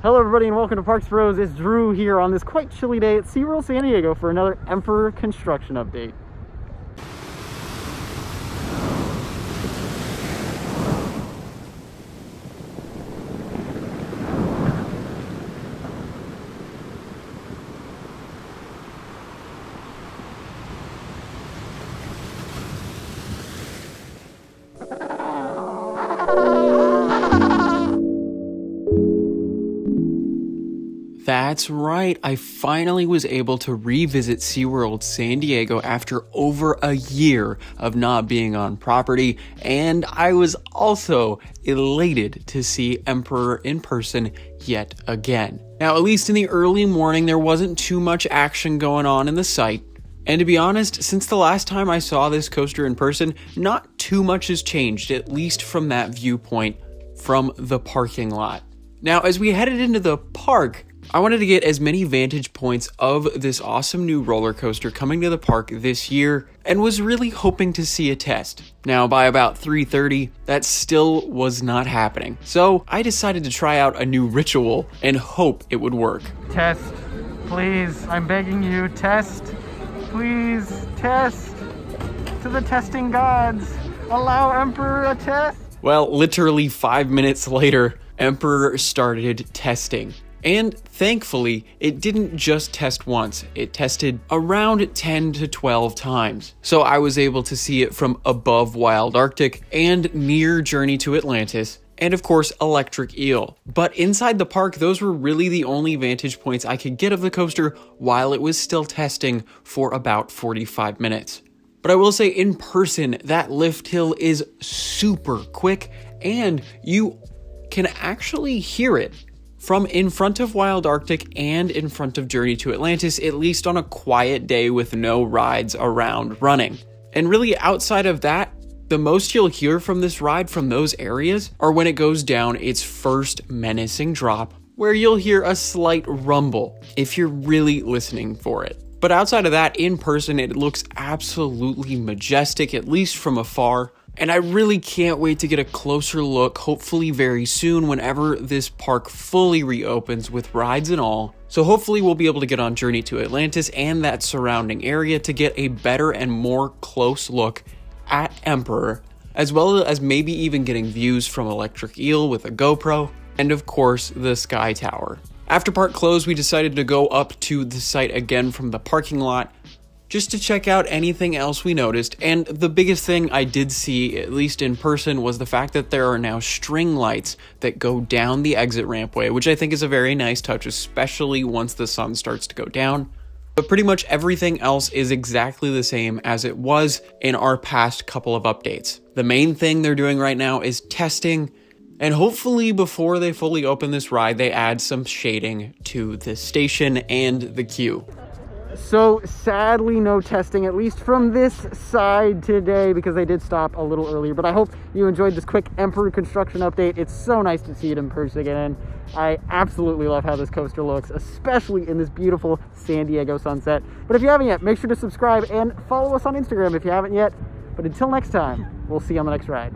Hello everybody and welcome to Parks Bros. It's Drew here on this quite chilly day at SeaWorld San Diego for another Emperor construction update. That's right, I finally was able to revisit SeaWorld San Diego after over a year of not being on property, and I was also elated to see Emperor in person yet again. Now, at least in the early morning, there wasn't too much action going on in the site, and to be honest, since the last time I saw this coaster in person, not too much has changed, at least from that viewpoint from the parking lot. Now, as we headed into the park, I wanted to get as many vantage points of this awesome new roller coaster coming to the park this year and was really hoping to see a test. Now, by about 3:30, that still was not happening. So I decided to try out a new ritual and hope it would work. Test, please. I'm begging you, test. Please, test. To the testing gods, allow Emperor a test. Well, literally 5 minutes later, Emperor started testing. And thankfully, it didn't just test once, it tested around 10 to 12 times. So I was able to see it from above Wild Arctic and near Journey to Atlantis, and of course, Electric Eel. But inside the park, those were really the only vantage points I could get of the coaster while it was still testing for about 45 minutes. But I will say, in person, that lift hill is super quick, and you can actually hear it from in front of Wild Arctic and in front of Journey to Atlantis, at least on a quiet day with no rides around running. And really outside of that, the most you'll hear from this ride from those areas are when it goes down its first menacing drop, where you'll hear a slight rumble if you're really listening for it. But outside of that, in person, it looks absolutely majestic, at least from afar. And I really can't wait to get a closer look, hopefully very soon, whenever this park fully reopens with rides and all. So hopefully we'll be able to get on Journey to Atlantis and that surrounding area to get a better and more close look at Emperor, as well as maybe even getting views from Electric Eel with a GoPro, and of course the Sky Tower. After park closed, we decided to go up to the site again from the parking lot, just to check out anything else we noticed, and the biggest thing I did see, at least in person, was the fact that there are now string lights that go down the exit rampway, which I think is a very nice touch, especially once the sun starts to go down. But pretty much everything else is exactly the same as it was in our past couple of updates. The main thing they're doing right now is testing, and hopefully before they fully open this ride, they add some shading to the station and the queue. So sadly no testing, at least from this side today, because they did stop a little earlier. But I hope you enjoyed this quick Emperor construction update. It's so nice to see it in person again. I absolutely love how this coaster looks, especially in this beautiful San Diego sunset. But if you haven't yet, make sure to subscribe and follow us on Instagram if you haven't yet. But until next time, we'll see you on the next ride.